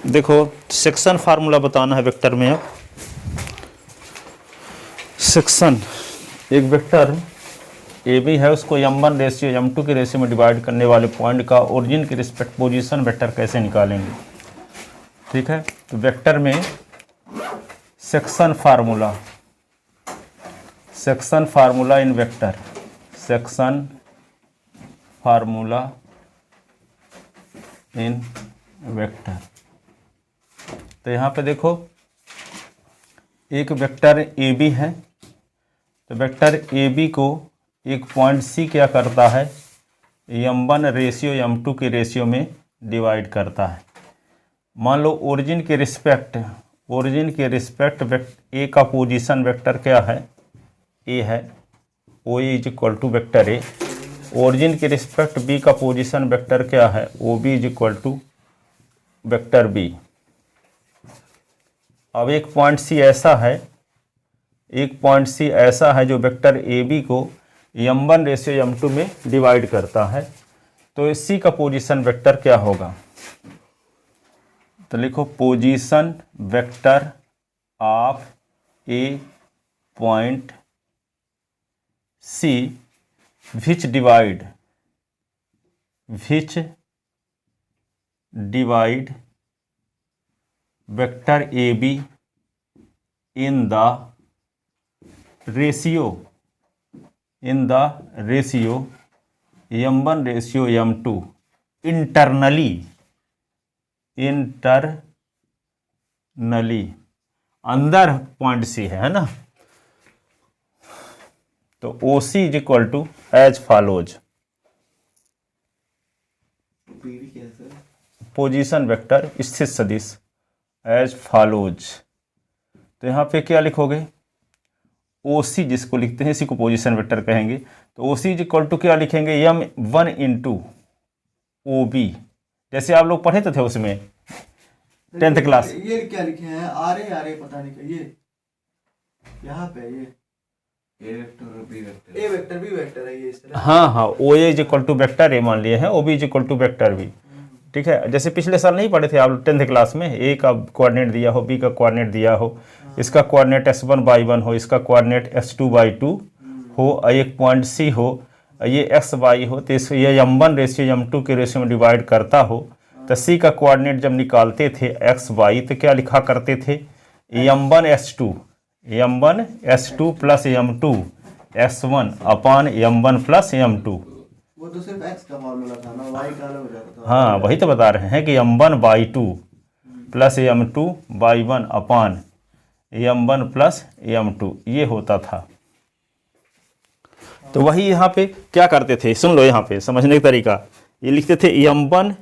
देखो section formula बताना है वेक्टर में। अब सेक्शन एक वेक्टर ए बी है, उसको m1 रेशियो m2 के रेशियो में डिवाइड करने वाले पॉइंट का ओरिजिन के रिस्पेक्ट पोजीशन वेक्टर कैसे निकालेंगे। ठीक है, तो वेक्टर में सेक्शन फार्मूला इन वेक्टर, सेक्शन फार्मूला इन वेक्टर। तो यहाँ पे देखो एक वेक्टर ए बी है, तो वेक्टर ए बी को एक पॉइंट सी क्या करता है, m1 रेशियो m2 के रेशियो में डिवाइड करता है। मान लो ओरिजिन के रिस्पेक्ट ए का पोजीशन वेक्टर क्या है, ए है, O is equal to vector A. Origin के रिस्पेक्ट बी का पोजीशन वेक्टर क्या है, O B is equal to vector B. अब एक पॉइंट सी ऐसा है जो वेक्टर ए बी को m1 रेशियो m2 में डिवाइड करता है, तो सी का पोजीशन वेक्टर क्या होगा। तो लिखो position vector of A point C which divide vector A B in the ratio m1 ratio m2 internally अंदर पॉइंट सी है ना। तो O C is equal to as follows, position vector स्थित सदिश एज फॉलोज। तो यहाँ पे क्या लिखोगे, ओ सी जिसको लिखते हैं इसी को पोजीशन वेक्टर कहेंगे। तो O C is equal to क्या लिखेंगे, m1 इंटू ओ बी, जैसे आप लोग पढ़े तो थे उसमें 10th क्लास। ये क्या लिखे हैं, आर ए पता नहीं, ये यहाँ पे ये ए वेक्टर बी वेक्टर है ये इस तरह। हाँ, O A is equal to vector A मान लिए हैं, O B is equal to vector B. ठीक है, जैसे पिछले साल नहीं पढ़े थे आप लोग 10th क्लास में, ए का कोऑर्डिनेट दिया हो, बी का कोऑर्डिनेट दिया हो, इसका कोऑर्डिनेट s1/1 हो, इसका कोऑर्डिनेट s2/2 हो, एक पॉइंट सी हो, ये x/y हो, तो ये m1 रेशियो m2 के रेशियो में डिवाइड करता हो। तो सी का कोऑर्डिनेट जब निकालते थे x/y तो क्या लिखा करते थे, m1 s2 plus m2 s1 upon m1 plus m2। वो तो सिर्फ x का फॉर्मूला था ना, y का अलग हो जाता था। हाँ, वही तो बता रहे हैं कि m1/2 plus m2/1 upon m1 plus m2 ये होता था। तो वही यहाँ पे क्या करते थे, सुन लो यहाँ पे समझने का तरीका, ये लिखते थे m1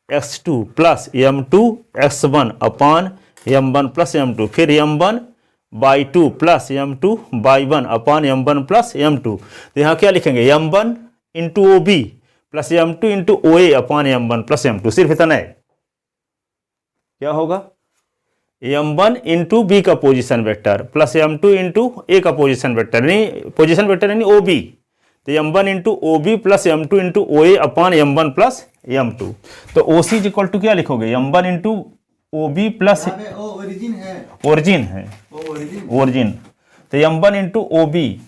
s2 plus m2 s1 upon m1 plus m2, फिर m1/2 plus m2/1 upon m1 plus m2। तो यहाँ क्या लिखेंगे, m1 into O B plus m2 into O A upon m1 plus m2, सिर्फ इतना है। क्या होगा, m1 इंटू बी का position vector plus m2 into A का पोजीशन वेक्टर यानी ओ बी, तो m1 into O B plus m2 into O A upon m1 plus m2। तो O C is equal to क्या लिखोगे, m1 into O B plus origin, तो m1 into O B.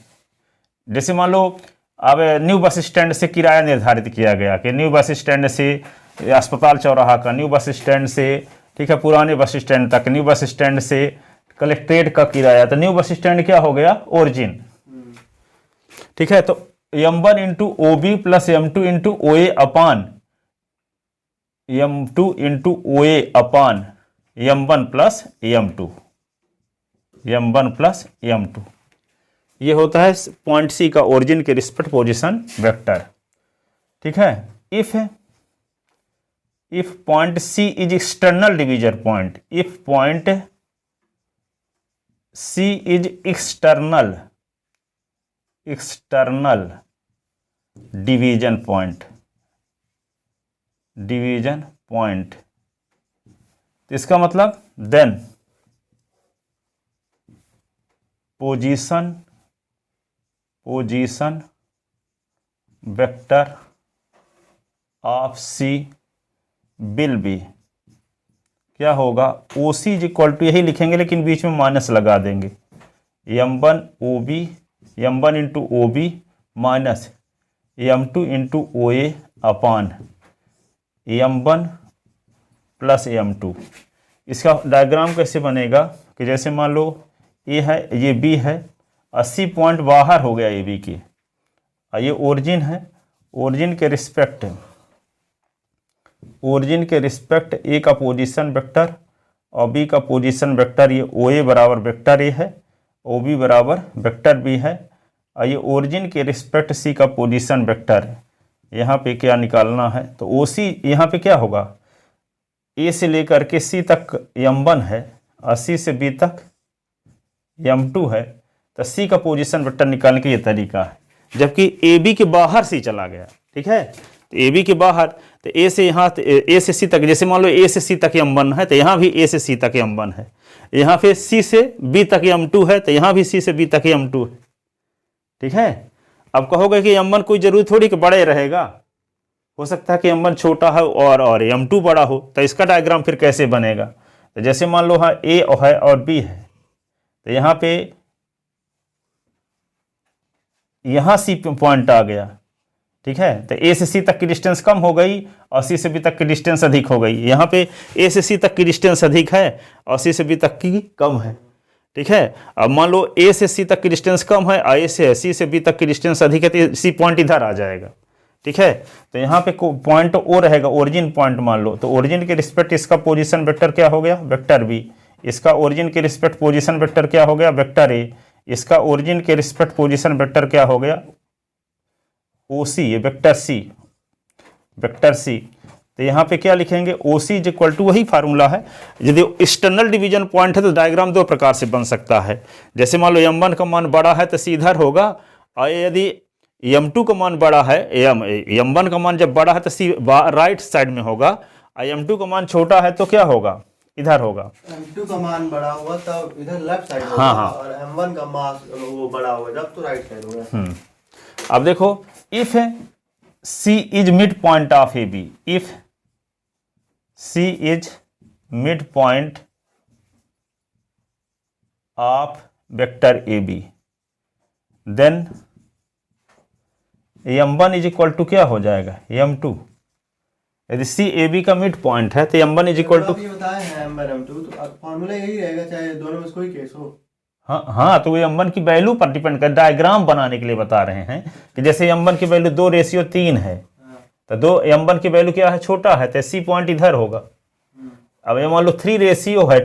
जैसे मान लो अब new bus stand से किराया निर्धारित किया गया कि न्यू बस स्टैंड से अस्पताल चौराहा का, न्यू बस स्टैंड से, ठीक है, पुराने बस स्टैंड तक, न्यू बस स्टैंड से कलेक्ट्रेट का किराया, तो न्यू बस स्टैंड क्या हो गया, ओरिजिन। ठीक है, तो m1 into O B plus m2 into O A upon m2 into O A upon m1 plus m2, ये होता है पॉइंट सी का ओरिजिन के रिस्पेक्ट पोजीशन वेक्टर। ठीक है, if point C is external division point, if point C is external division point, तो इसका मतलब then position vector of C will be क्या होगा, O C is equal to, यही लिखेंगे लेकिन बीच में माइनस लगा देंगे, m1 OB, m1 into O B minus m2 into O A upon m1 plus m2। इसका डायग्राम कैसे बनेगा कि जैसे मान लो ए है, ये बी है, 80 पॉइंट बाहर हो गया ए बी के, ये ओरिजिन है, ओरिजिन के रिस्पेक्ट ए का पोजीशन वेक्टर और बी का पोजीशन वेक्टर, ये ओ ए बराबर वेक्टर ए है, ओ बी बराबर वेक्टर बी है, और ये ओरिजिन के रिस्पेक्ट सी का पोजीशन वेक्टर है। यहाँ पे क्या निकालना है, तो ओ सी यहाँ पे क्या होगा, ए से लेकर के सी तक m1 है और सी से बी तक m2 है, तो सी का पोजीशन वेक्टर निकालने का ये तरीका है। जबकि ए बी के बाहर सी चला गया, ठीक है, तो ए बी के बाहर, तो ए से यहाँ ए से सी तक, जैसे मान लो ए से सी तक m1 है तो यहाँ भी ए से सी तक m1 है, यहाँ पे सी से बी तक m2 है तो यहाँ भी सी से बी तक m2 है, ठीक है। अब कहोगे कि m1 कोई जरूरी थोड़ी कि बड़े रहेगा, हो सकता है कि m1 छोटा है और m2 बड़ा हो, तो इसका डायग्राम फिर कैसे बनेगा, तो जैसे मान लो हाँ ए है और बी है, तो यहाँ पे यहाँ सी पॉइंट आ गया, ठीक है, तो ए से सी तक की डिस्टेंस कम हो गई और सी से बी तक की डिस्टेंस अधिक हो गई। यहाँ पे ए से सी तक की डिस्टेंस अधिक है और सी से बी तक की कम है, ठीक है। अब मान लो ए से सी तक की डिस्टेंस कम है और ए से सी से बी तक की डिस्टेंस अधिक है, तो सी पॉइंट इधर आ जाएगा, ठीक है। तो यहाँ पे पॉइंट ओ रहेगा, ओरिजिन पॉइंट मान लो, तो ओरिजिन के रिस्पेक्ट इसका पोजीशन वेक्टर क्या हो गया, वेक्टर बी, इसका ओरिजिन के रिस्पेक्ट पोजीशन वेक्टर क्या हो गया, वेक्टर ए, इसका ओरिजिन के रिस्पेक्ट पोजीशन वेक्टर क्या हो गया, ओ सी, ये वेक्टर सी, वेक्टर सी। तो यहाँ पे क्या लिखेंगे, ओ सी इज इक्वल टू, वही फार्मूला है। यदि एक्सटर्नल डिवीजन पॉइंट है तो डायग्राम दो प्रकार से बन सकता है, जैसे मान लो m1 का मान बड़ा है तो सी इधर होगा, और यदि m2 का मान बड़ा है, m1 का मान जब बड़ा है तो सी राइट साइड में होगा, और m2 का मान छोटा है तो क्या होगा, इधर होगा। m2 का मान बड़ा हुआ तब इधर लेफ्ट साइड होगा, हाँ, और m1 का मान वो बड़ा हुआ जब तो राइट साइड होगा। अब देखो, if C is mid point of A B, if C is mid point of vector A B, then m1 is equal to क्या हो जाएगा, m2। यदि सी ए बी का मिड पॉइंट है तो m1 इज इक्वल टू, बताए हैं m1 m2, तो फॉर्मूला यही रहेगा चाहे दोनों में कोई केस हो। हाँ, तो ये m1 की वैल्यू पर डिपेंड कर, डायग्राम बनाने के लिए बता रहे हैं कि जैसे m1 की वैल्यू 2:3 है, तो m1 की वैल्यू क्या है, छोटा है, तो सी पॉइंट इधर होगा। अब ये मान लो 3:2 है,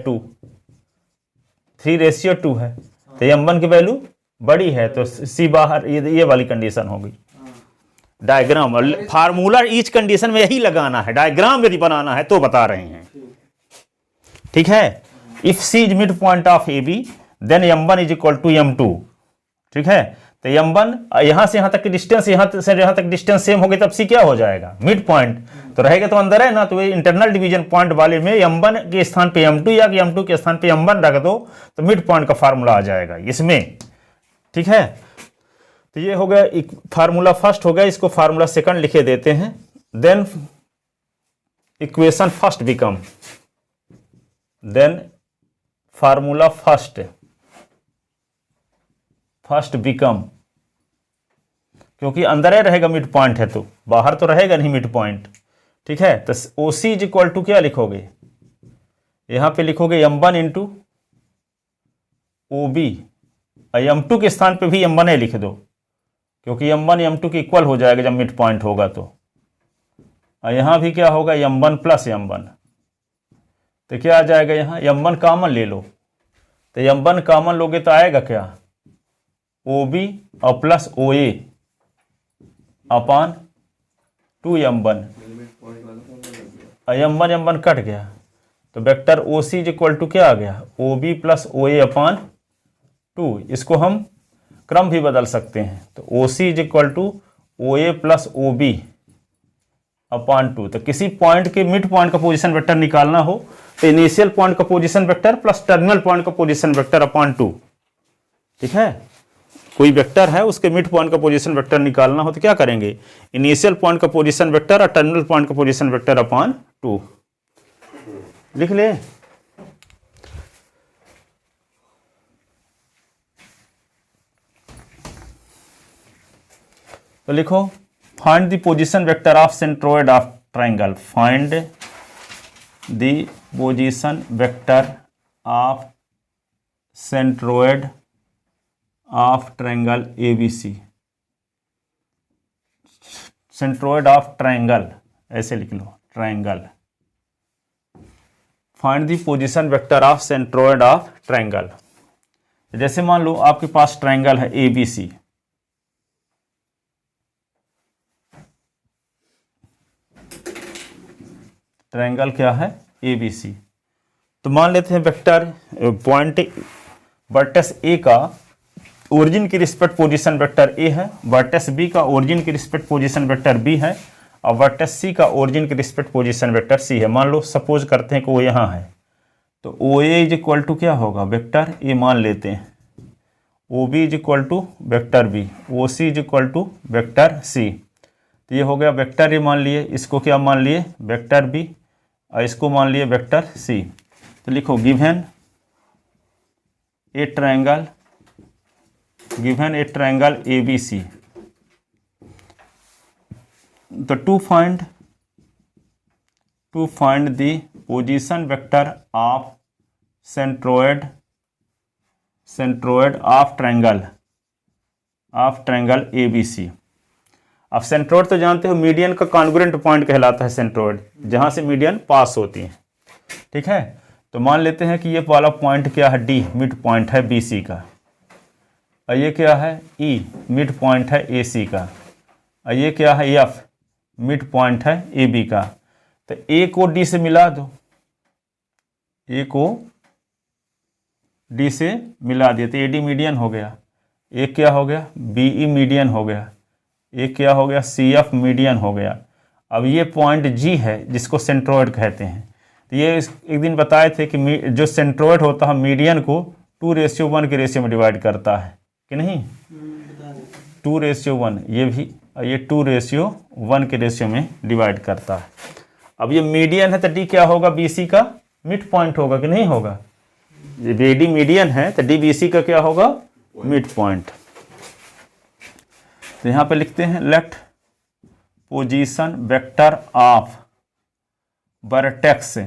तो m1 की वैल्यू बड़ी है तो सी बाहर, ये वाली कंडीशन होगी। डायग्राम फार्मूला ईच कंडीशन में यही लगाना है, डायग्राम यदि बनाना है तो बता रहे हैं, ठीक है। If C is mid point of A B then m1 is equal to m2, ठीक है। तो m1 यहां से यहां तक की डिस्टेंस, यहां से यहां तक डिस्टेंस सेम हो गई, तब सी क्या हो जाएगा, मिड पॉइंट तो रहेगा, तो अंदर है ना, तो ये इंटरनल डिवीजन पॉइंट वाले में m1 के स्थान पे m2 या m2 के स्थान पे m1 रख दो तो मिड पॉइंट का फार्मूला आ जाएगा इसमें, ठीक है। तो ये हो गया फार्मूला फर्स्ट हो गया, इसको फार्मूला सेकंड लिखे देते हैं। Then equation first become, then formula first become, क्योंकि अंदर ही रहेगा मिड पॉइंट है तो बाहर तो रहेगा नहीं मिड पॉइंट, ठीक है। तो O C is equal to क्या लिखोगे, यहां पे लिखोगे m1 into O B, m2 के स्थान पे भी m1 लिख दो, क्योंकि m1 m2 के इक्वल हो जाएगा जब मिड पॉइंट होगा तो, और यहां भी क्या होगा, m1 प्लस m1, तो क्या आ जाएगा, यहाँ m1 कॉमन ले लो, तो m1 कॉमन लोगे तो आएगा क्या, OB और प्लस OA अपान 2m1, m1 कट गया, तो vector OC is equal to क्या आ गया, OB प्लस OA अपान 2। इसको हम क्रम भी बदल सकते हैं, तो OC is equal to OA plus OB upon 2। तो किसी पॉइंट के मिड पॉइंट का पोजीशन वेक्टर निकालना हो तो इनिशियल पॉइंट का position vector plus terminal point का पोजीशन वेक्टर अपान 2, ठीक है। कोई वेक्टर है उसके मिड पॉइंट का पोजीशन वेक्टर निकालना हो तो क्या करेंगे, इनिशियल पॉइंट का पोजीशन वेक्टर और टर्मिनल पॉइंट का पोजीशन वेक्टर अपान 2। लिख ले। तो लिखो find the position vector of centroid of triangle. Find the position vector of centroid of triangle ABC। Centroid of triangle ऐसे लिख लो, triangle. Find the position vector of centroid of triangle. जैसे मान लो आपके पास ट्राइंगल है ABC, ट्राइंगल क्या है ABC। तो मान लेते हैं वेक्टर पॉइंट वर्टेक्स A का ओरिजिन की रिस्पेक्ट पोजीशन वेक्टर A है, वर्टेक्स B का ओरिजिन की रिस्पेक्ट पोजीशन वेक्टर B है, और वर्टेक्स C का ओरिजिन की रिस्पेक्ट पोजीशन वेक्टर C है। मान लो सपोज करते हैं कि वो यहाँ है, तो OA इज इक्वल टू क्या होगा, वेक्टर A मान लेते हैं, OB is equal to vector B, OC is equal to vector C। तो ये हो गया वेक्टर A मान लिए, इसको क्या मान लिए, वेक्टर B, और इसको मान लिए वेक्टर C। तो लिखो given a triangle, given a triangle ABC। तो to find the position vector of centroid of triangle ABC। अब सेंट्रोइड तो जानते हो मीडियन का कॉन्ग्रुएंट पॉइंट कहलाता है सेंट्रोइड, जहां से मीडियन पास होती है, ठीक है। तो मान लेते हैं कि ये वाला पॉइंट क्या है, D मिड पॉइंट है BC का, और ये क्या है E मिड पॉइंट है AC का, और ये क्या है F मिड पॉइंट है AB का। तो A को D से मिला दो, A को D से मिला दिया तो AD मीडियन हो गया, एक क्या हो गया BE मीडियन हो गया, एक क्या हो गया CF मीडियन हो गया। अब ये पॉइंट G है जिसको सेंट्रोइड कहते हैं। तो ये एक दिन बताए थे कि जो सेंट्रोइड होता है मीडियन को 2:1 के रेशियो में डिवाइड करता है कि नहीं, 2:1, ये भी ये 2:1 के रेशियो में डिवाइड करता है। अब ये मीडियन है तो D क्या होगा, BC का मिड पॉइंट होगा कि नहीं होगा, ये BD मीडियन है तो D BC का क्या होगा, मिड पॉइंट। तो यहाँ पे लिखते हैं let position vector of vertex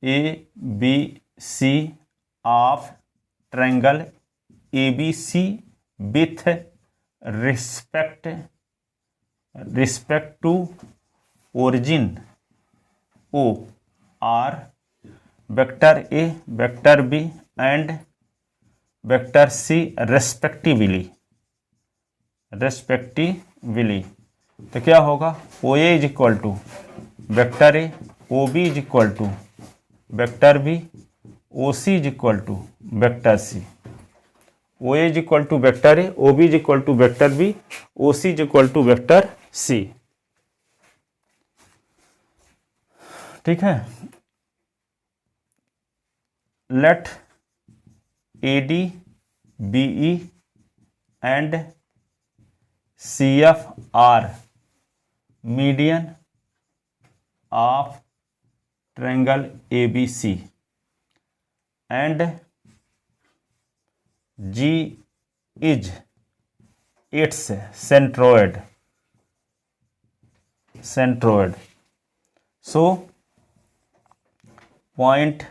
ABC of triangle ABC with respect to origin O are vector A vector B and vector C respectively. तो क्या होगा, OA is equal to vector A, OB is equal to vector B, OC is equal to vector C। OA is equal to vector A, OB is equal to vector B, OC is equal to vector C, ठीक है। Let AD BE and CF are median of triangle ABC and G is its centroid. So point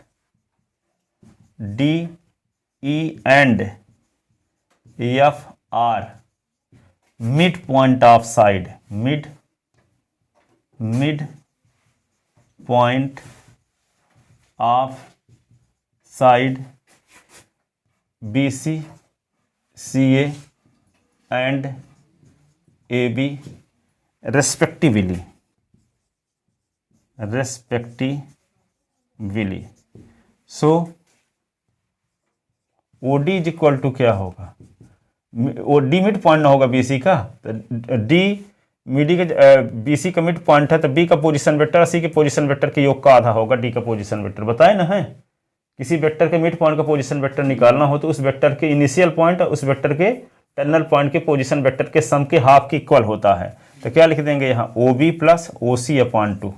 D E and F are mid point of side, mid point of side BC CA and AB respectively. So OD is equal to क्या होगा, D mid point ना होगा BC का, तो D मिडी का BC का mid point है तो B का पोजीशन वेक्टर C के पोजीशन वेक्टर के योग का आधा होगा D का पोजीशन वेक्टर। बताए ना है, किसी वेक्टर के मिड पॉइंट का पोजीशन वेक्टर निकालना हो तो उस वेक्टर के इनिशियल पॉइंट और उस वेक्टर के टर्मिनल पॉइंट के पोजीशन वेक्टर के सम के हाफ के इक्वल होता है। तो क्या लिख देंगे यहाँ OB प्लस OC अपॉन 2।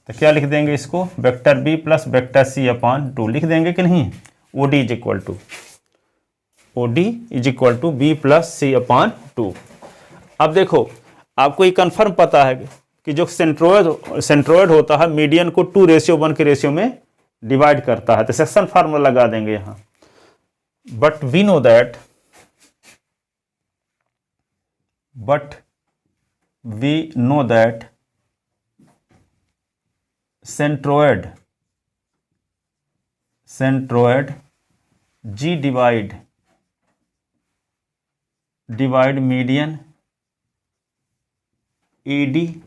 तो क्या लिख देंगे इसको, vector B plus vector C upon 2 लिख देंगे कि नहीं। OD is equal to B plus C upon 2। अब देखो आपको ये कन्फर्म पता है कि जो सेंट्रोइड होता है मीडियन को 2:1 के रेशियो में डिवाइड करता है, तो सेक्शन फार्मूला लगा देंगे यहां। But we know that centroid G divide median AD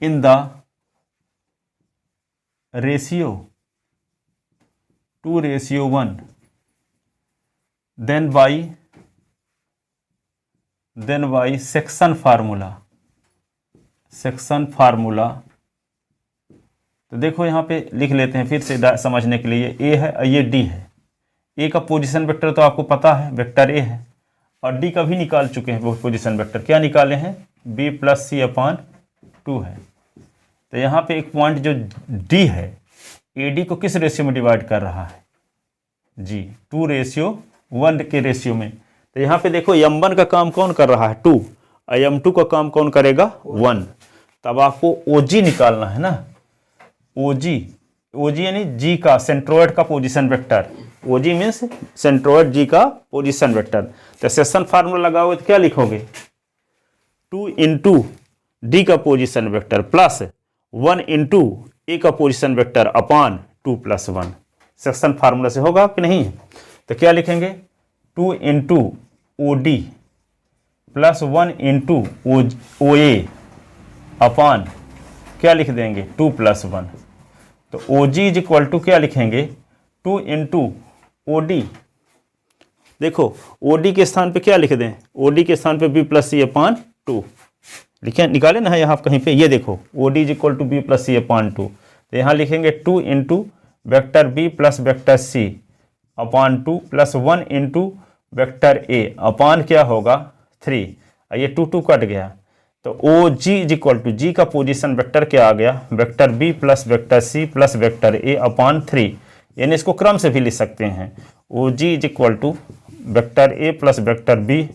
in the ratio 2:1, then by section formula। तो देखो यहाँ पे लिख लेते हैं फिर से समझने के लिए, ए है और ये डी है। ए का पोजीशन वेक्टर तो आपको पता है, वेक्टर ए है, और डी का भी निकाल चुके हैं वो पोजीशन वेक्टर। क्या निकाले हैं, बी प्लस सी अपान 2 है। तो यहाँ पे एक पॉइंट जो डी है, ए डी को किस रेशियो में डिवाइड कर रहा है जी, 2:1 के रेशियो में। तो यहाँ पे देखो m1 का काम कौन कर रहा है, 2, और m2 का काम कौन करेगा, 1। तब आपको OG निकालना है ना, OG यानी जी का सेंट्रोइड का position vector. OG means centroid G का पोजीशन वेक्टर। तो सेक्शन फार्मूला लगाओगे तो क्या लिखोगे, 2 इंटू डी का position vector plus 1 into A का position vector upon 2 + 1। Section formula से होगा कि नहीं। तो क्या लिखेंगे, 2 into OD plus 1 into OA upon क्या लिख देंगे, 2 + 1। तो OG इज इक्वल टू क्या लिखेंगे, 2 इंटू OD। देखो OD के स्थान पे क्या लिख दें, OD के स्थान पे B + C अपान 2 लिखे, निकाले ना यहाँ कहीं पे। ये देखो OD is equal to B + C upon 2। तो यहाँ लिखेंगे 2 into vector B plus vector C upon 2 plus 1 into vector A upon क्या होगा 3। ये 2 कट गया। तो OG is equal to G का पोजीशन वेक्टर क्या आ गया, vector B plus vector C plus vector A upon 3। यानी इसको क्रम से भी लिख सकते हैं, OG is equal to vector A plus vector B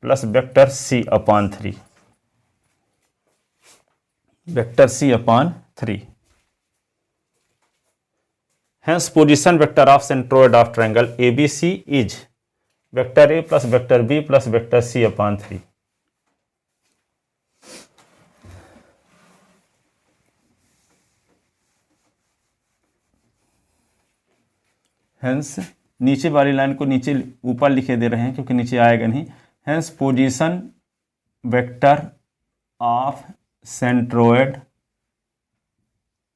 plus vector C upon 3, vector C upon 3। Hence position vector of centroid of triangle ABC is vector A plus vector B plus vector C upon 3। Hence नीचे वाली line को नीचे ऊपर लिखे दे रहे हैं क्योंकि नीचे आएगा नहीं। Hence position vector of centroid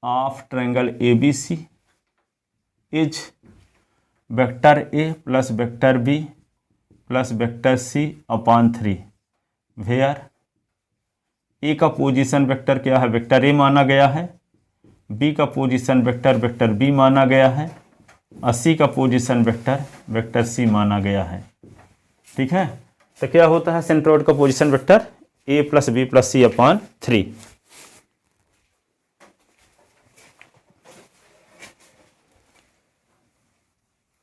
of triangle ABC is vector A plus vector B plus vector C upon 3, where A का पोजीशन वेक्टर क्या है, वेक्टर A माना गया है, B का पोजीशन वेक्टर वेक्टर B माना गया है, और C का पोजीशन वेक्टर वेक्टर C माना गया है। ठीक है, तो क्या होता है सेंट्रोइड का position vector A plus B plus C upon 3।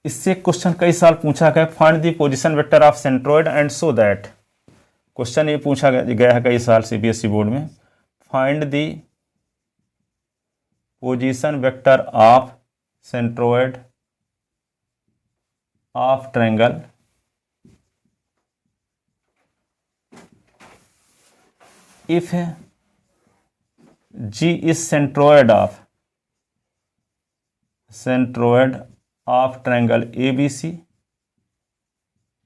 इससे क्वेश्चन कई साल पूछा गया, find the position vector of centroid and so that. Question ये पूछा गया है कई साल CBSE बोर्ड में, find the position vector of centroid of triangle if G is centroid of triangle ABC,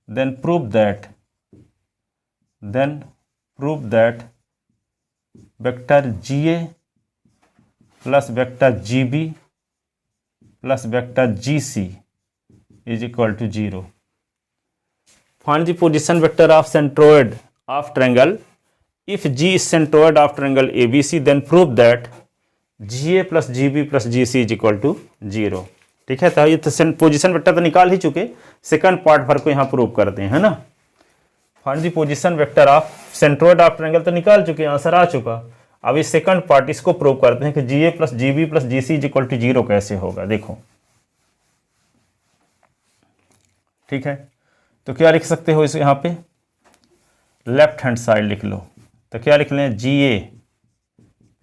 then prove that vector GA plus vector GB plus vector GC is equal to 0. Find the position vector of centroid of triangle if G is centroid of triangle ABC, then prove that GA plus GB plus GC is equal to 0। ठीक है, तो ये तो position vector तो निकाल ही चुके, second part भर को यहाँ प्रूव करते हैं, है ना। Find the position vector of centroid of triangle तो निकाल चुके, आंसर आ चुका। अब इस सेकंड पार्ट इसको प्रूव करते हैं कि G A plus G B plus G C is equal to 0 कैसे होगा। देखो ठीक है, तो क्या लिख सकते हो इसे, यहाँ पे लेफ्ट हैंड साइड लिख लो, तो क्या लिख लें, जी A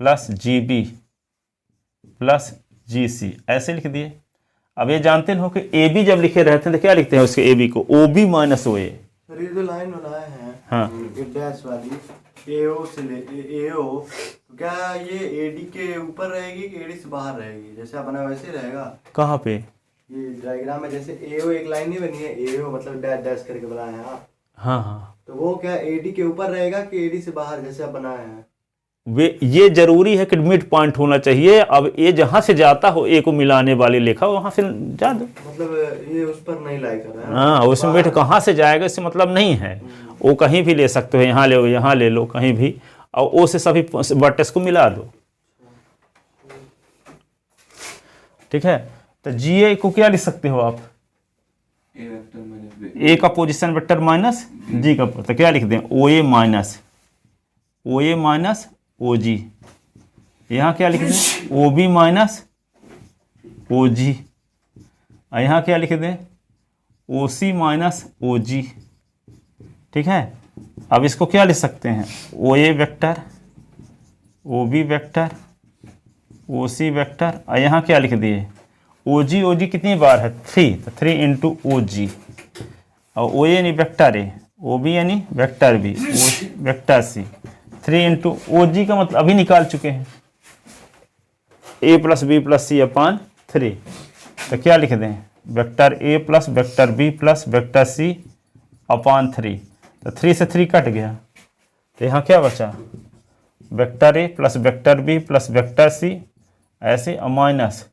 plus G B plus G सी, ऐसे लिख दिए। अब ये जानते हो कि ए बी जब लिखे रहते हैं तो क्या लिखते हैं उसके ए बी को, ओ बी माइनस ओ ए। सर ये जो लाइन बनाए हैं, हाँ ये डैश वाली एओ से ले एओ, तो क्या ये एडी के ऊपर रहेगी कि एडी से बाहर रहेगी? जैसे आप बनाए वैसे रहेगा? कहाँ पे? ये डायग्राम में जैसे एओ एक लाइन नहीं बनी है, एओ मतलब डैश डैश करके बनाए हैं आप, हाँ हाँ, तो वो क्या एडी के ऊपर रहेगा कि एडी से बाहर जैसे आप बनाए हैं? वे ये जरूरी है कि मिड पॉइंट होना चाहिए। अब ये जहां से जाता हो ए को मिलाने वाली लेखा वहां से जा दो, मतलब ये उस पर नहीं लाई कर रहा है। हाँ उसमें मिड कहाँ से जाएगा इससे मतलब नहीं है, वो कहीं भी ले सकते हो, यहाँ ले लो यहाँ ले लो कहीं भी, और ओ से सभी वर्टेक्स को मिला दो। ठीक है, तो जी ए को क्या लिख सकते हो आप, ए का पोजीशन वेक्टर माइनस जी का, तो क्या लिख दें, ओ ए माइनस ओ जी, यहाँ क्या लिख दें, ओ बी माइनस ओ जी, यहाँ क्या लिख दें, ओ सी माइनस ओ जी। ठीक है, अब इसको क्या लिख सकते हैं, O A vector O B vector O C vector, और यहाँ क्या लिख दिए, ओ जी कितनी बार है, 3, तो 3 इंटू ओ जी, और ओ यानी वेक्टर ए, ओ बी यानी vector B, O vector C, 3 into O G का मतलब अभी निकाल चुके हैं, A plus B plus C upon 3, तो क्या लिख दें, vector A plus vector B plus vector C upon 3, तो 3 से 3 कट गया, तो यहाँ क्या बचा, vector A plus vector B plus vector C, ऐसे minus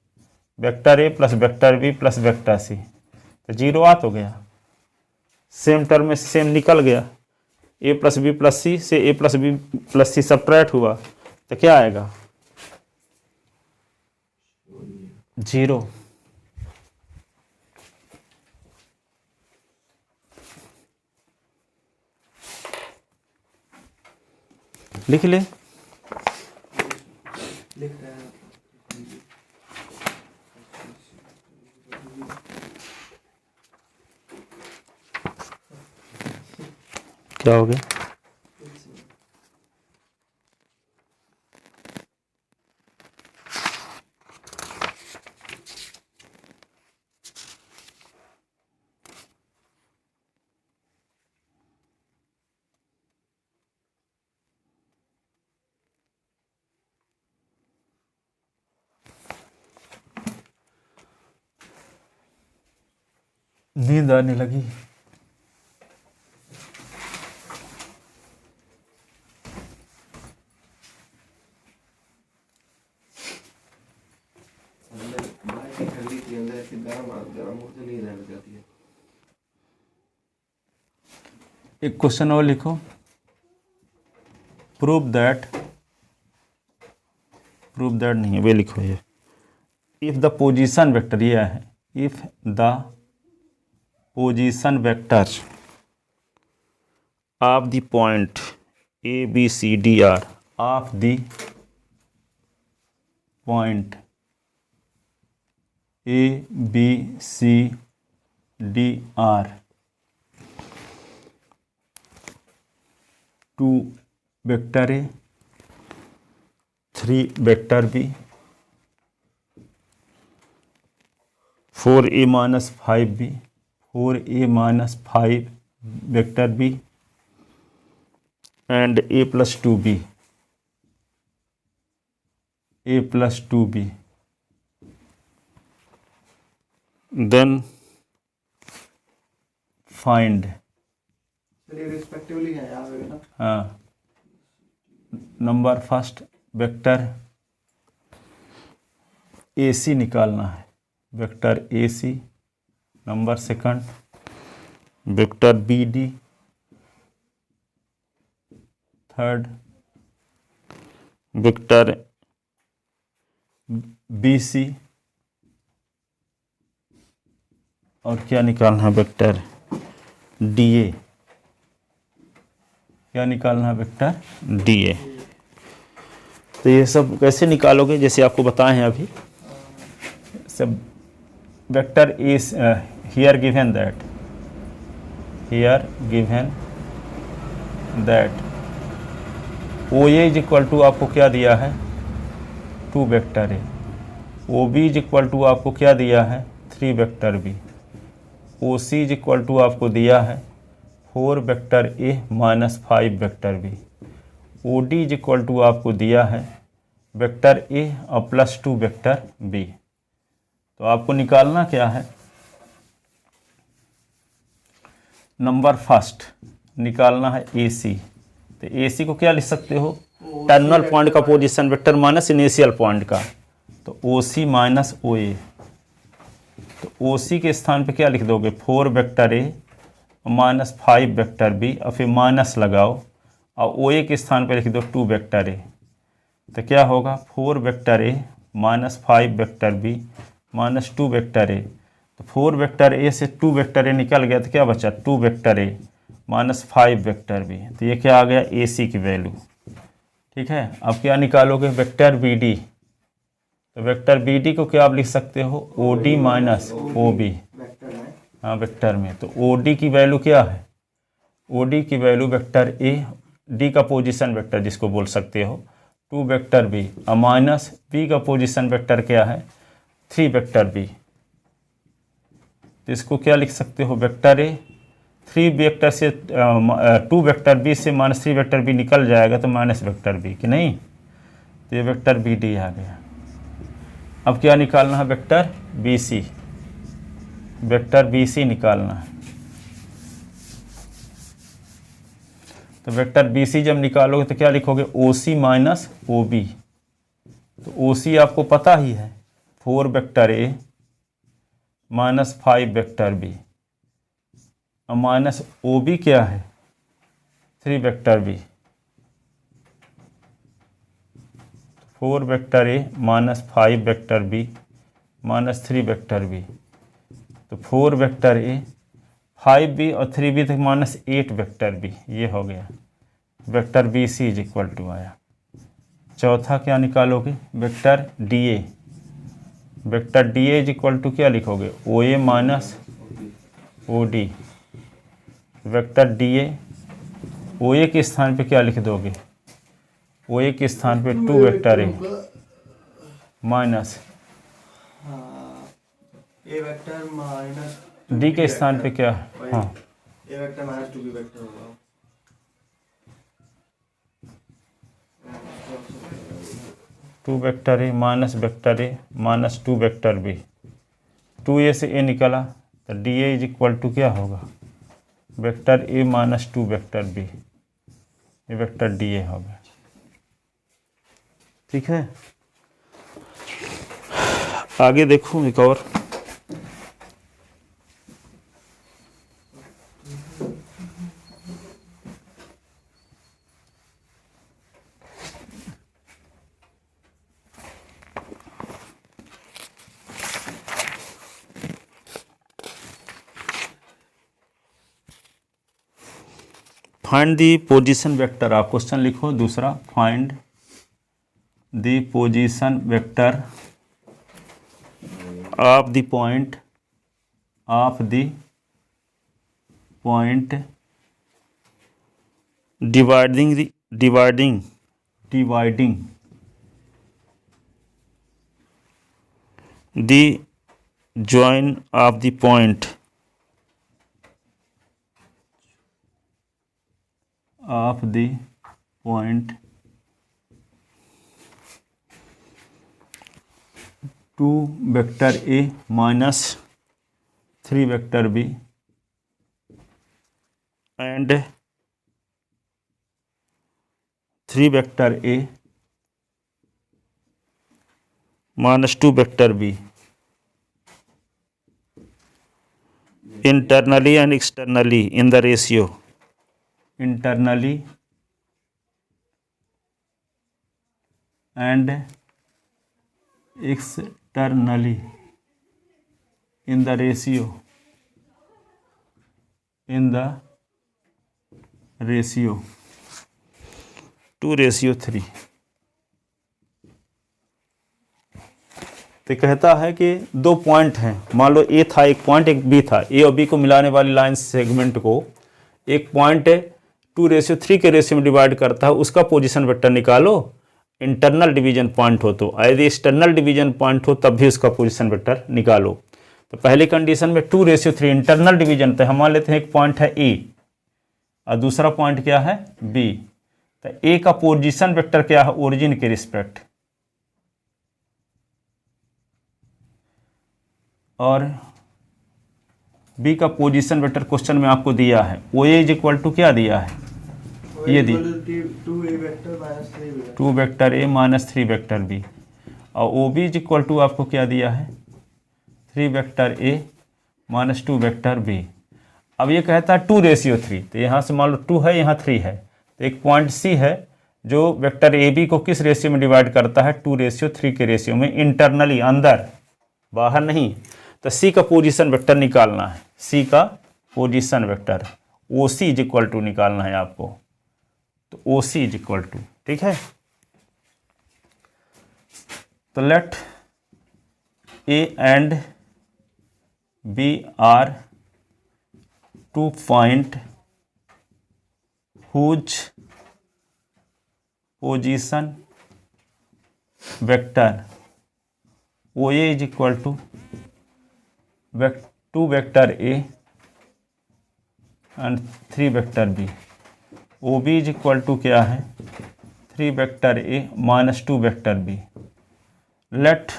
vector A plus vector B plus vector C, तो 0 आ तो गया, सेम टर्म में सेम निकल गया, ए प्लस बी प्लस सी से ए प्लस बी प्लस सी सब्ट्रैक्ट हुआ, तो क्या आएगा, 0। लिख ले, लिख रहे हैं। क्या हो गया, नींद आने लगी। एक क्वेश्चन और लिखो, प्रूव दैट नहीं है, वे लिखो ये, इफ द पोजीशन वेक्टर, ये है, if the position vector of the point A B C D are, of the point A B C D are 2 vector A 3 vector B 4a minus 5b 4a minus 5 vector B and a plus 2b then find, चलिए respectively है यहाँ पे ना, हाँ, number first vector A C निकालना है, vector A C, number second vector B D, third vector B सी, और क्या निकालना है, वेक्टर डी ए, क्या निकालना है, वेक्टर डी ए। तो ये सब कैसे निकालोगे, जैसे आपको बताए हैं अभी सब। Vector is here given that O A is equal to आपको क्या दिया है 2 vector A, O B is equal to आपको क्या दिया है 3 vector B, O C is equal to आपको दिया है 4 vector A minus 5 vector B, O D is equal to आपको दिया है वेक्टर ए और प्लस 2 वेक्टर बी। तो आपको निकालना क्या है, नंबर फर्स्ट निकालना है ए सी। तो ए सी को क्या लिख सकते हो, टर्मिनल पॉइंट का position vector minus initial point का, तो ओ सी माइनस ओ ए। तो ओ सी के स्थान पे क्या लिख दोगे 4 vector A minus 5 vector B और फिर माइनस लगाओ, और ओ ए के स्थान पे लिख दो 2 वेक्टर ए। तो क्या होगा 4 vector A minus 5 vector B minus 2 vector A. तो 4 वेक्टर ए से 2 वेक्टर ए निकल गया, तो क्या बचा 2 vector A minus 5 vector B. तो ये क्या आ गया ए सी की वैल्यू। ठीक है, अब क्या निकालोगे वेक्टर बी डी। तो वेक्टर बी डी को क्या आप लिख सकते हो O D minus O B, हाँ वेक्टर में। तो ओ डी की वैल्यू क्या है, ओ डी की वैल्यू वेक्टर ए डी का पोजीशन वेक्टर जिसको बोल सकते हो 2 वेक्टर बी और माइनस बी का पोजीशन वेक्टर क्या है 3 वेक्टर बी। तो इसको क्या लिख सकते हो वेक्टर ए 3 वेक्टर से 2 वेक्टर बी से माइनस 3 वेक्टर बी निकल जाएगा तो माइनस वेक्टर बी कि नहीं। तो ये वेक्टर बी डी आ गया। अब क्या निकालना है vector B C, vector B C निकालना है। तो वेक्टर बी सी जब निकालोगे तो क्या लिखोगे ओ सी माइनस ओ बी। तो ओ सी आपको पता ही है 4 vector A minus 5 vector B और माइनस ओ बी क्या है 3 vector B. 4 vector A minus 5 vector B minus 3 vector B. तो 4 वेक्टर ए 5 बी और 3 बी तक माइनस 8 वेक्टर बी, ये हो गया vector B C is equal to आया। चौथा क्या निकालोगे vector D A, vector D A is equal to क्या लिखोगे O A minus O D. Vector D A O A के स्थान पे क्या लिख दोगे ओ ए के स्थान पे 2 vector A minus A vector minus D के स्थान पे क्या, हाँ A vector minus 2 B vector होगा। Two vector A minus 2 vector B, 2 A से ए निकला तो D A is equal to क्या होगा vector A minus 2 vector B, ये वेक्टर डी ए होगा। ठीक है, आगे देखो एक और। फाइंड दी पोजीशन वेक्टर, आप क्वेश्चन लिखो दूसरा, find the position vector of the point dividing the join of the point two vector A minus 3 vector B and 3 vector A minus 2 vector B internally and externally in the ratio, internally and externally in the ratio 2:3। तो कहता है कि दो point हैं, मान लो ए था एक point, एक बी था, ए और बी को मिलाने वाली लाइन सेगमेंट को एक पॉइंट 2:3 के रेशियो में डिवाइड करता है, उसका पोजीशन वेक्टर निकालो, इंटरनल डिवीजन पॉइंट हो तो, यदि एक्सटर्नल डिवीजन पॉइंट हो तब भी उसका पोजीशन वेक्टर निकालो। तो पहली कंडीशन में 2:3 इंटरनल डिवीजन, तो हम मान लेते हैं एक पॉइंट है ए और दूसरा पॉइंट क्या है बी। तो ए का पोजीशन वेक्टर क्या है ओरिजिन के रिस्पेक्ट, और बी का पोजीशन वेक्टर क्वेश्चन में आपको दिया है O A is equal to क्या दिया है, ये दी 2 vector A minus 3 vector B, और O B is equal to आपको क्या दिया है 3 vector A minus 2 vector B. अब ये कहता है 2:3, तो यहाँ से मान लो 2 है यहाँ 3 है, तो एक पॉइंट सी है जो वेक्टर ए बी को किस रेशियो में डिवाइड करता है 2:3 के रेशियो में, इंटरनली अंदर बाहर नहीं। तो सी का पोजीशन वेक्टर निकालना है, सी का position vector O C is equal to निकालना है आपको, तो O C is equal to, ठीक है। तो let A and B are 2 point whose position vector O A is equal to 2 vector A and 3 vector B, O B is equal to क्या है 3 vector A minus 2 vector B. Let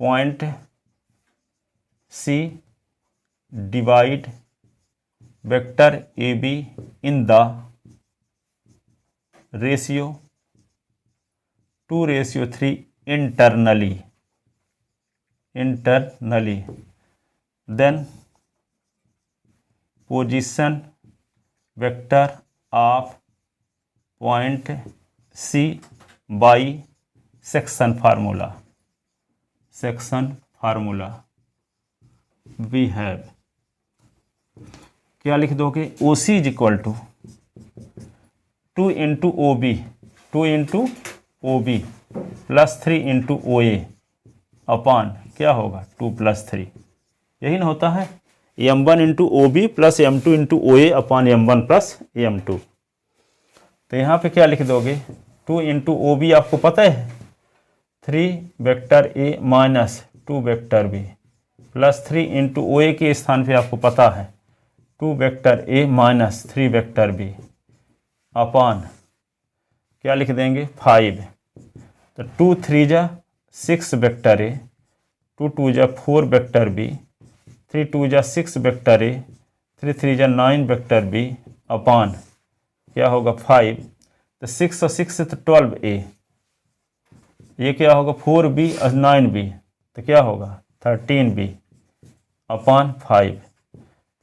point C divide vector A B in the ratio 2:3 internally, then position vector of point C by section formula we have, क्या लिख दोगे O C is equal to 2 into O B, 2 into O B plus 3 into O A upon क्या होगा 2 + 3, यही ना होता है m1 into O B plus m2 into O A upon m1 plus m2। तो यहाँ पे क्या लिख दोगे 2 इंटू ओ बी आपको पता है 3 vector A minus 2 vector B plus 3 into O A के स्थान पे आपको पता है 2 vector A minus 3 vector B upon क्या लिख देंगे 5। तो 2 3 जा 6 वेक्टर ए, 2 2 जा 4 वेक्टर बी, 3 2 जा 6 वेक्टर ए, 3 3 जा 9 वेक्टर बी अपॉन क्या होगा 5। तो 6 और 6 से तो 12 ए, ये क्या होगा 4 बी और 9 बी, तो क्या होगा 13 बी अपॉन 5।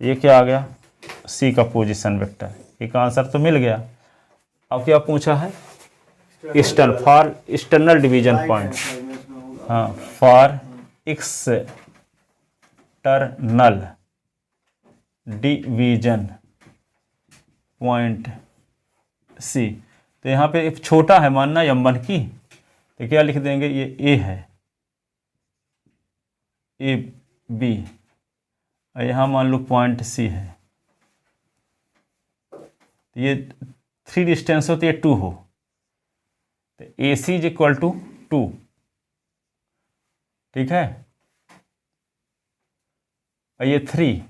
ये क्या आ गया सी का पोजीशन वेक्टर, एक आंसर तो मिल गया। अब क्या पूछा है फॉर एक्सटर्नल डिवीजन पॉइंट, हाँ for external division point C. तो यहाँ पे एक छोटा है मानना m1 की, तो क्या लिख देंगे ये ए है ए बी, और यहाँ मान लो पॉइंट सी है, तो ये 3 डिस्टेंस हो तो ये 2 हो, तो ए सी इज इक्वल टू 2, ठीक है। और ये 3,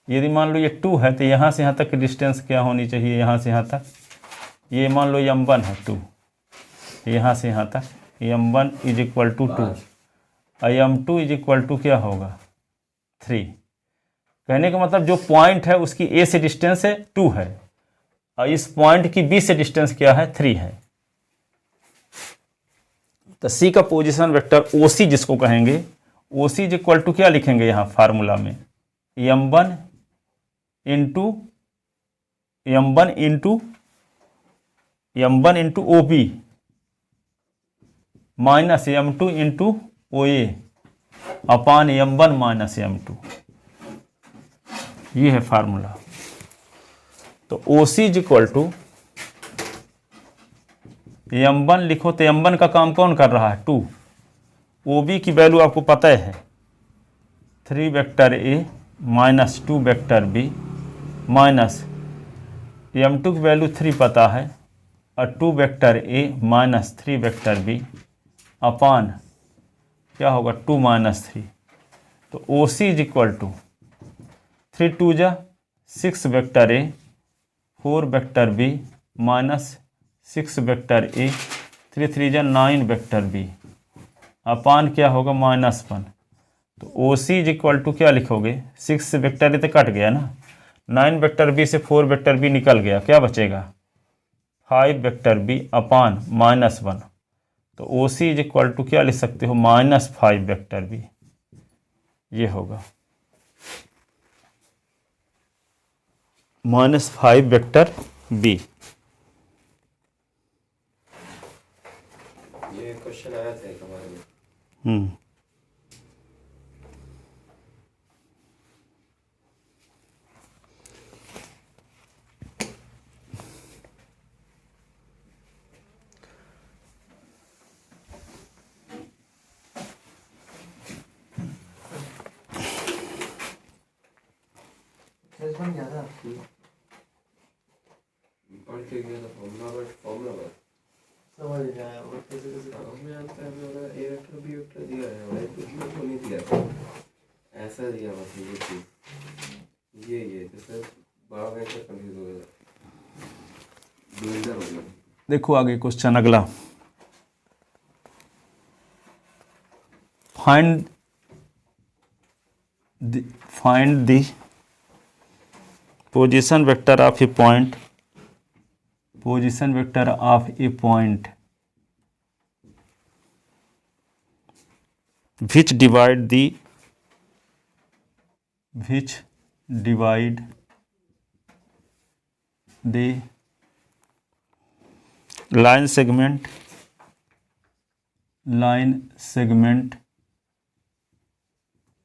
यदि मान लो ये 2 है तो यहाँ से यहाँ तक की डिस्टेंस क्या होनी चाहिए, यहाँ से यहाँ तक, ये मान लो m1 है 2, यहाँ से यहाँ तक m1 इज इक्वल टू 2 और m2 इज इक्वल टू क्या होगा 3। कहने का मतलब जो पॉइंट है उसकी ए से डिस्टेंस है 2 है और इस पॉइंट की बी से डिस्टेंस क्या है 3 है। तो सी का पोजीशन वेक्टर ओ सी जिसको कहेंगे, O C is equal to क्या लिखेंगे यहाँ फार्मूला में m1 into O B minus m2 into O A upon m1 minus m2, ये है फार्मूला। तो O C is equal to m1 लिखो तो m1 का काम कौन कर रहा है 2। OB की वैल्यू आपको पता है 3 vector A minus 2 vector B minus m2 की वैल्यू 3 पता है और 2 vector A minus 3 vector B अपान क्या होगा 2 माइनस 3। तो OC इज इक्वल टू 3 2 जा 6 vector A 4 vector B minus 6 vector A 3 3 जा 9 वेक्टर B अपान क्या होगा -1। तो OC इज इक्वल टू क्या लिखोगे 6 वेक्टर A तो कट गया ना, 9 वेक्टर B से 4 वेक्टर B निकल गया, क्या बचेगा 5 वेक्टर B अपान -1। तो OC इज इक्वल टू क्या लिख सकते हो -5 वेक्टर B, ये होगा -5 वेक्टर B। ये क्वेश्चन आया था एक हमारे में। बन गया था पढ़ के गया था फॉर्मूला बस समझ गया और कैसे कैसे हमें आता है हमें ए वेक्टर बी वेक्टर दिया है और कुछ भी नहीं दिया था, ऐसा दिया बस ये चीज ये जैसे बड़ा वेक्टर कंफ्यूज हो गया, ब्लेंडर हो गया। देखो आगे क्वेश्चन अगला, find the position vector of a point, position vector of a point which divide the line segment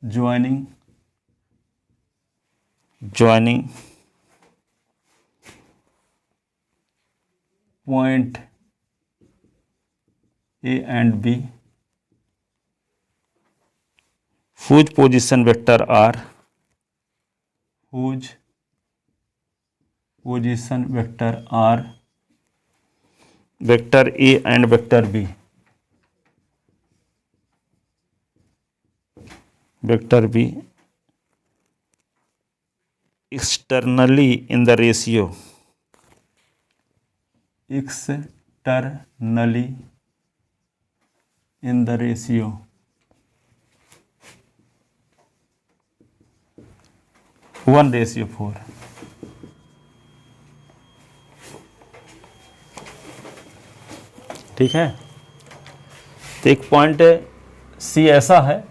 joining point A and B whose position vector are vector A and vector B, externally in the ratio 1:4। ठीक है, तो एक point सी ऐसा है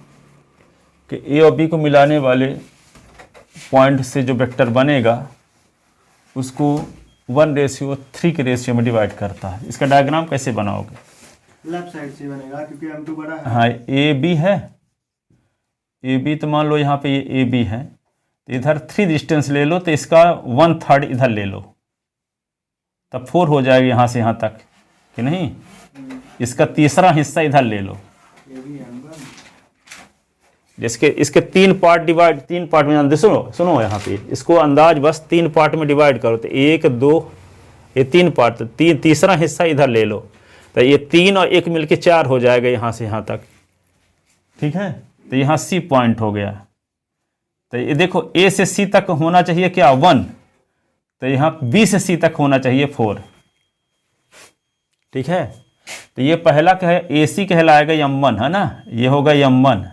कि ए और B को मिलाने वाले पॉइंट से जो वेक्टर बनेगा उसको 1:3 के रेशियो में डिवाइड करता है। इसका डायग्राम कैसे बनाओगे, लेफ्ट साइड से बनेगा क्योंकि M2 बड़ा है। हाँ ए बी है, ए बी तो मान लो यहाँ पे ये ए बी है, तो इधर 3 डिस्टेंस ले लो तो इसका 1/3 इधर ले लो, तब 4 हो जाएगा यहाँ से यहाँ तक कि नहीं, इसका तीसरा हिस्सा इधर ले लो। जिसके इसके 3 पार्ट में सुनो यहाँ पे, इसको अंदाज बस 3 पार्ट में डिवाइड करो तो 1 2 ये 3 पार्ट, तो तीसरा हिस्सा इधर ले लो, तो ये 3 और 1 मिलके 4 हो जाएगा यहाँ से यहाँ तक। ठीक है, तो यहाँ सी पॉइंट हो गया। तो ये देखो ए से सी तक होना चाहिए क्या 1, तो यहाँ बी से सी तक होना चाहिए 4। ठीक है, तो ये पहला ए सी कहलाएगा M1 है ना, ये होगा M1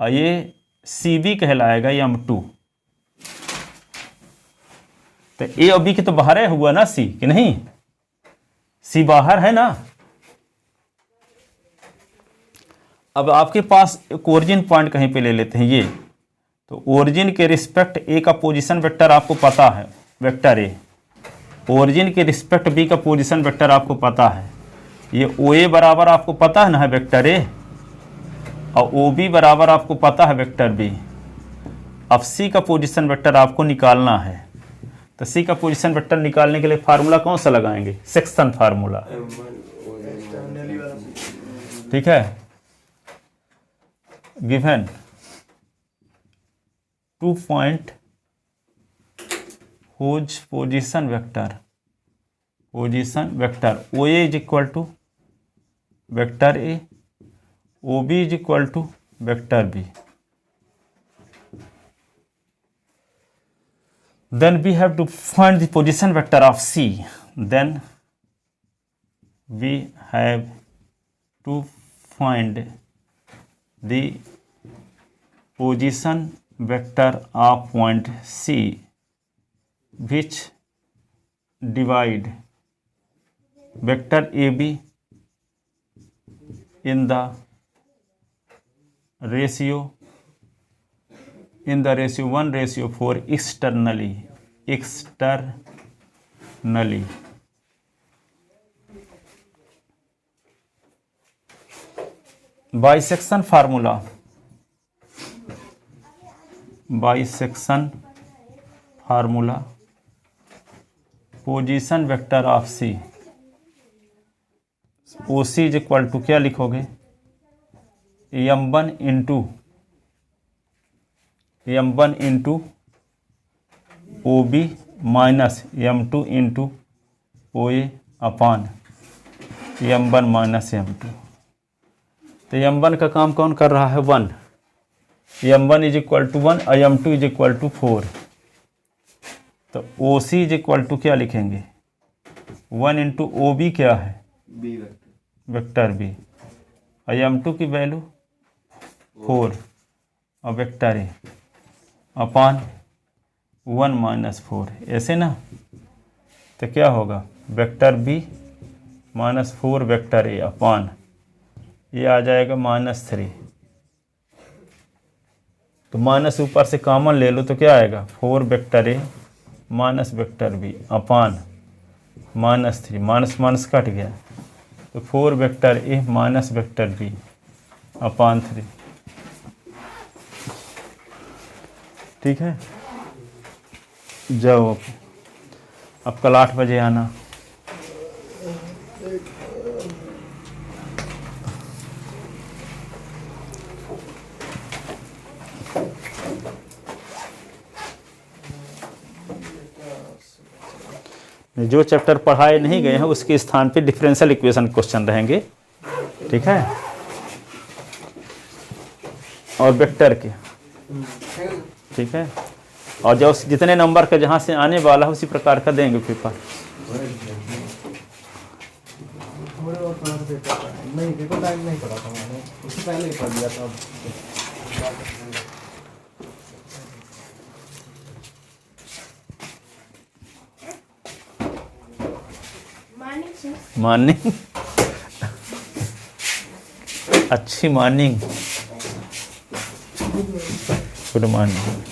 और ये CB कहलाएगा M2। तो ए और बी के तो बाहर है हुआ ना सी कि नहीं, सी बाहर है ना। अब आपके पास एक ओरिजिन पॉइंट कहीं पे ले लेते हैं ये, तो ओरिजिन के रिस्पेक्ट ए का पोजीशन वेक्टर आपको पता है वेक्टर ए, ओरिजिन के रिस्पेक्ट बी का पोजीशन वेक्टर आपको पता है, ये OA बराबर आपको पता है ना है वेक्टर ए, और OB बराबर आपको पता है वेक्टर बी। अब C का पोजीशन वेक्टर आपको निकालना है, तो C का पोजीशन वेक्टर निकालने के लिए फार्मूला कौन सा लगाएंगे, सेक्शन फार्मूला। एक्सटर्नली वाला ठीक है। Given 2 point whose position vector OA is equal to vector A, OB is equal to vector B. Then we have to find the position vector of C. Then we have to find the position vector of point C which divide vector AB in the ratio 1:4 externally. Bisection formula position vector of C, OC is equal to क्या लिखोगे, m1 into OB minus m2 into OA upon m1 minus m2। तो m1 का काम कौन कर रहा है, 1, m1 is equal to 1 और m2 इज इक्वल टू 4। तो OC इज इक्वल टू क्या लिखेंगे, 1 इंटू OB क्या है, बी वेक्टर बी, और m2 की वैल्यू 4 और वेक्टर ए अपान 1 माइनस 4, ऐसे ना। तो क्या होगा, vector B minus 4 vector A upon ये आ जाएगा -3। तो माइनस ऊपर से कॉमन ले लो तो क्या आएगा, 4 vector A minus vector B upon -3, minus minus cut गया तो 4 vector A minus vector B upon 3। ठीक है, जाओ अब कल 8 बजे आना। जो चैप्टर पढ़ाए नहीं गए हैं उसके स्थान पे डिफरेंशियल इक्वेशन क्वेश्चन रहेंगे। ठीक है, और वेक्टर के। ठीक है, और जो जितने नंबर का जहाँ से आने वाला है उसी प्रकार का देंगे पेपर। नहीं पेपर टाइम नहीं पढ़ा था मैंने, उससे पहले ही पढ़ लिया था। मॉर्निंग अच्छी मॉर्निंग, गुड मॉर्निंग।